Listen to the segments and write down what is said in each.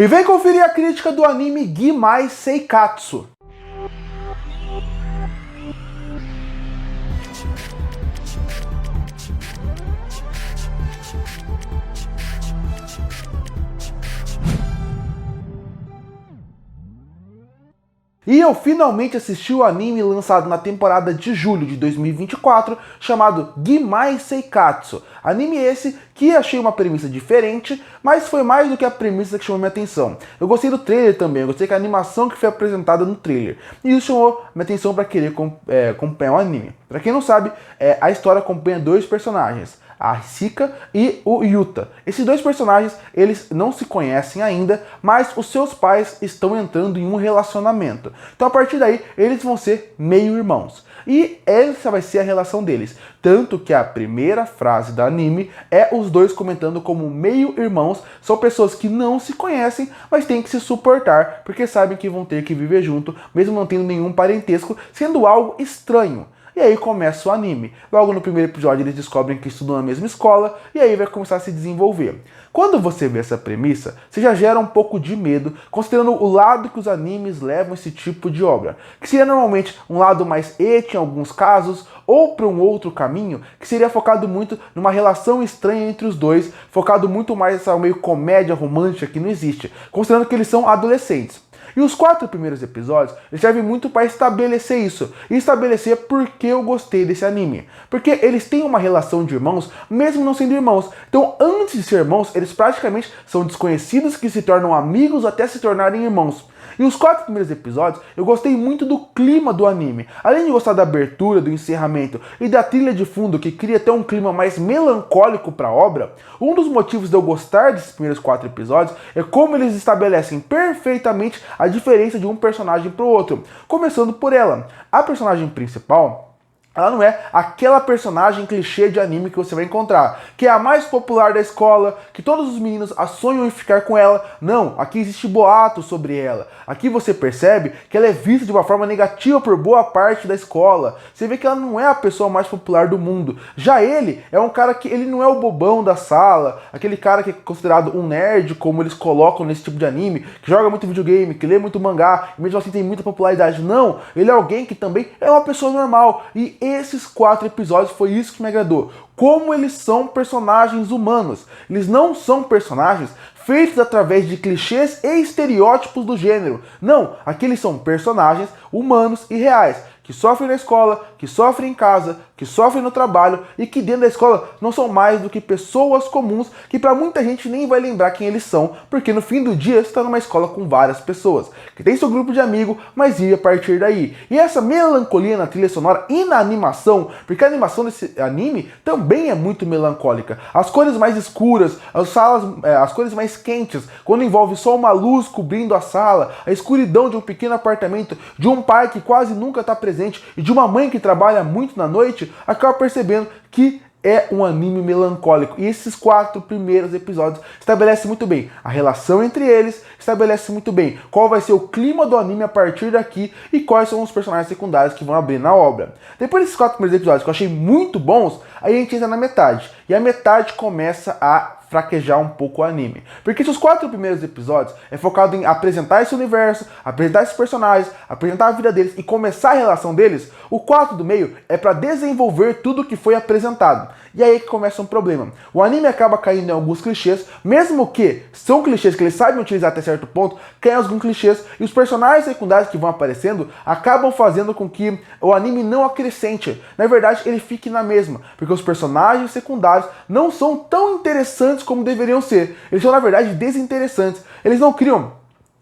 E vem conferir a crítica do anime Gimai Seikatsu. E eu finalmente assisti o anime lançado na temporada de julho de 2024, chamado Gimai Seikatsu. Anime esse que achei uma premissa diferente, mas foi mais do que a premissa que chamou minha atenção. Eu gostei do trailer também, eu gostei da animação que foi apresentada no trailer. E isso chamou minha atenção para querer acompanhar o anime. Para quem não sabe, a história acompanha dois personagens, a Hika e o Yuta. Esses dois personagens, eles não se conhecem ainda, mas os seus pais estão entrando em um relacionamento. Então a partir daí, eles vão ser meio-irmãos. E essa vai ser a relação deles. Tanto que a primeira frase do anime é os dois comentando como meio-irmãos. São pessoas que não se conhecem, mas têm que se suportar, porque sabem que vão ter que viver junto, mesmo não tendo nenhum parentesco, sendo algo estranho. E aí começa o anime. Logo no primeiro episódio eles descobrem que estudam na mesma escola e aí vai começar a se desenvolver. Quando você vê essa premissa, você já gera um pouco de medo, considerando o lado que os animes levam esse tipo de obra. Que seria normalmente um lado mais eti em alguns casos, ou para um outro caminho, que seria focado muito numa relação estranha entre os dois, focado muito mais nessa meio comédia romântica que não existe, considerando que eles são adolescentes. E os 4 primeiros episódios eles servem muito para estabelecer isso. E estabelecer por que eu gostei desse anime. Porque eles têm uma relação de irmãos, mesmo não sendo irmãos. Então, antes de ser irmãos, eles praticamente são desconhecidos que se tornam amigos até se tornarem irmãos. E os 4 primeiros episódios, eu gostei muito do clima do anime. Além de gostar da abertura, do encerramento e da trilha de fundo, que cria até um clima mais melancólico para a obra, um dos motivos de eu gostar desses primeiros 4 episódios é como eles estabelecem perfeitamente a diferença de um personagem para o outro. Começando por ela. A personagem principal, ela não é aquela personagem clichê de anime que você vai encontrar, que é a mais popular da escola, que todos os meninos sonham em ficar com ela. Não, aqui existe boato sobre ela. Aqui você percebe que ela é vista de uma forma negativa por boa parte da escola. Você vê que ela não é a pessoa mais popular do mundo. Já ele é um cara que ele não é o bobão da sala, aquele cara que é considerado um nerd, como eles colocam nesse tipo de anime, que joga muito videogame, que lê muito mangá, e mesmo assim tem muita popularidade. Não, ele é alguém que também é uma pessoa normal. E esses 4 episódios foi isso que me agradou. Como eles são personagens humanos. Eles não são personagens feitos através de clichês e estereótipos do gênero. Não, aqui eles são personagens humanos e reais, que sofrem na escola, que sofrem em casa, que sofrem no trabalho e que dentro da escola não são mais do que pessoas comuns que para muita gente nem vai lembrar quem eles são, porque no fim do dia você está numa escola com várias pessoas, que tem seu grupo de amigos, mas vive a partir daí. E essa melancolia na trilha sonora e na animação, porque a animação desse anime também é muito melancólica. As cores mais escuras, as cores mais quentes, quando envolve só uma luz cobrindo a sala, a escuridão de um pequeno apartamento, de um pai que quase nunca está presente e de uma mãe que trabalha muito na noite, acaba percebendo que é um anime melancólico. E esses 4 primeiros episódios estabelecem muito bem a relação entre eles, estabelece muito bem qual vai ser o clima do anime a partir daqui e quais são os personagens secundários que vão abrir na obra. Depois desses 4 primeiros episódios que eu achei muito bons, aí a gente entra na metade. E a metade começa a fraquejar um pouco o anime. Porque se os 4 primeiros episódios é focado em apresentar esse universo, apresentar esses personagens, apresentar a vida deles e começar a relação deles, o 4 do meio é para desenvolver tudo que foi apresentado. E aí que começa um problema. O anime acaba caindo em alguns clichês, mesmo que são clichês que eles sabem utilizar até certo ponto, caem alguns clichês e os personagens secundários que vão aparecendo acabam fazendo com que o anime não acrescente. Na verdade, ele fique na mesma, porque os personagens secundários não são tão interessantes como deveriam ser. Eles são, na verdade, desinteressantes. Eles não criam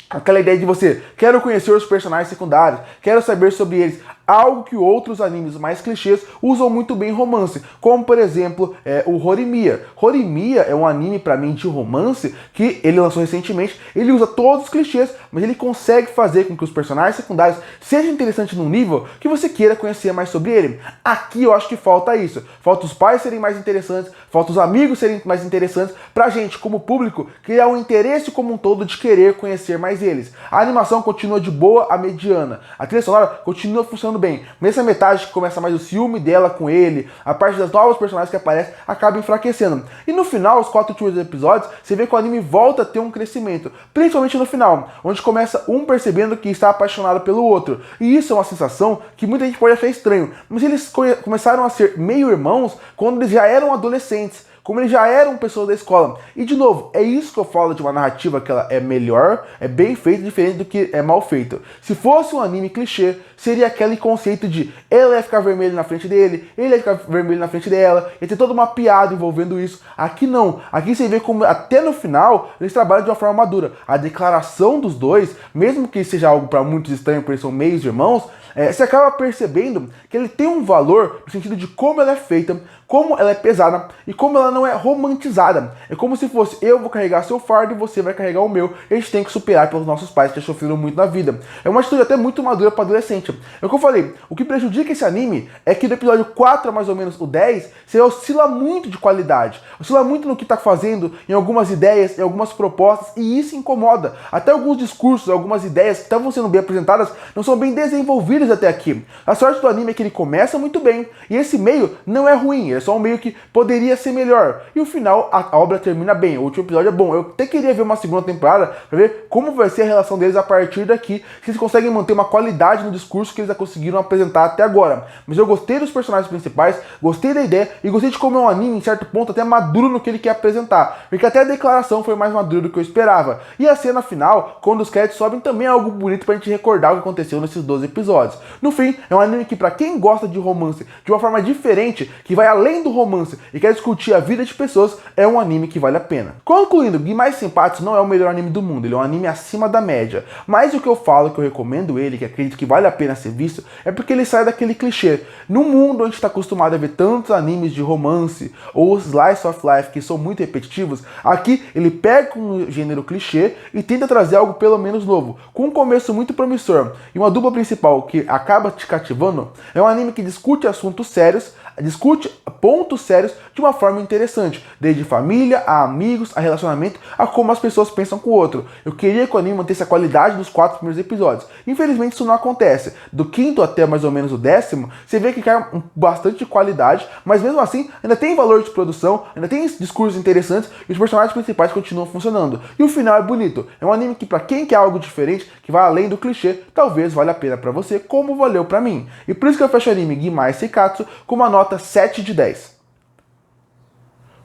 aquela ideia de você, quero conhecer os personagens secundários, quero saber sobre eles. Algo que outros animes mais clichês usam muito bem em romance, como por exemplo o Horimiya. Horimiya é um anime pra mim de romance que ele lançou recentemente. Ele usa todos os clichês, mas ele consegue fazer com que os personagens secundários sejam interessantes num nível que você queira conhecer mais sobre ele. Aqui eu acho que falta isso. Falta os pais serem mais interessantes, falta os amigos serem mais interessantes, pra gente, como público, criar um interesse como um todo de querer conhecer mais eles. A animação continua de boa a mediana. A trilha sonora continua funcionando funcionando bem. Nessa metade que começa mais o ciúme dela com ele, a parte das novas personagens que aparecem acaba enfraquecendo. E no final, os 4 últimos episódios, você vê que o anime volta a ter um crescimento, principalmente no final, onde começa um percebendo que está apaixonado pelo outro. E isso é uma sensação que muita gente pode achar estranho, mas eles começaram a ser meio irmãos quando eles já eram adolescentes, como eles já eram pessoas da escola. E de novo, é isso que eu falo de uma narrativa que ela é melhor, é bem feita, diferente do que é mal feito. Se fosse um anime clichê, seria aquele conceito de ela ia ficar vermelho na frente dele, ele ia ficar vermelho na frente dela, ia ter toda uma piada envolvendo isso. Aqui não. Aqui você vê como até no final eles trabalham de uma forma madura. A declaração dos dois, mesmo que seja algo para muitos estranho, porque eles são meios irmãos, você acaba percebendo que ele tem um valor no sentido de como ela é feita, como ela é pesada e como ela não é romantizada. É como se fosse, eu vou carregar seu fardo e você vai carregar o meu. E a gente tem que superar pelos nossos pais que já sofreram muito na vida. É uma atitude até muito madura para adolescente. É o que eu falei, o que prejudica esse anime é que do episódio 4 a mais ou menos o 10, você oscila muito de qualidade. Oscila muito no que tá fazendo, em algumas ideias, em algumas propostas, e isso incomoda. Até alguns discursos, algumas ideias que estavam sendo bem apresentadas, não são bem desenvolvidas até aqui. A sorte do anime é que ele começa muito bem, e esse meio não é ruim, é só um meio que poderia ser melhor. E o final, a obra termina bem, o último episódio é bom. Eu até queria ver uma segunda temporada pra ver como vai ser a relação deles a partir daqui, se eles conseguem manter uma qualidade no discurso que eles já conseguiram apresentar até agora. Mas eu gostei dos personagens principais, gostei da ideia e gostei de como é um anime, em certo ponto, até maduro no que ele quer apresentar. Porque até a declaração foi mais madura do que eu esperava. E a cena final, quando os créditos sobem, também é algo bonito pra gente recordar o que aconteceu nesses 12 episódios. No fim, é um anime que pra quem gosta de romance de uma forma diferente, que vai além do romance e quer discutir a vida de pessoas, é um anime que vale a pena. Concluindo, Gimae Senpatsu não é o melhor anime do mundo, ele é um anime acima da média. Mas o que eu falo, que eu recomendo ele, que acredito que vale a pena ser visto, é porque ele sai daquele clichê. No mundo onde está acostumado a ver tantos animes de romance ou slice of life que são muito repetitivos, aqui ele pega um gênero clichê e tenta trazer algo pelo menos novo, com um começo muito promissor e uma dupla principal que acaba te cativando. É um anime que discute assuntos sérios, discute pontos sérios de uma forma interessante, desde família, a amigos, a relacionamento, a como as pessoas pensam com o outro. Eu queria que o anime mantesse a qualidade dos 4 primeiros episódios. Infelizmente isso não acontece. Do 5º até mais ou menos o 10º, você vê que cai bastante de qualidade, mas mesmo assim ainda tem valor de produção, ainda tem discursos interessantes e os personagens principais continuam funcionando. E o final é bonito. É um anime que pra quem quer algo diferente, que vai além do clichê, talvez valha a pena pra você, como valeu pra mim. E por isso que eu fecho o anime Gimae Senpatsu com uma nota 7 de 10.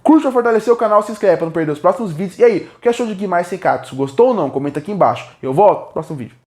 Curte pra fortalecer o canal, se inscreve para não perder os próximos vídeos. E aí, o que achou de Gimae Senpatsu? Gostou ou não? Comenta aqui embaixo. Eu volto no próximo vídeo.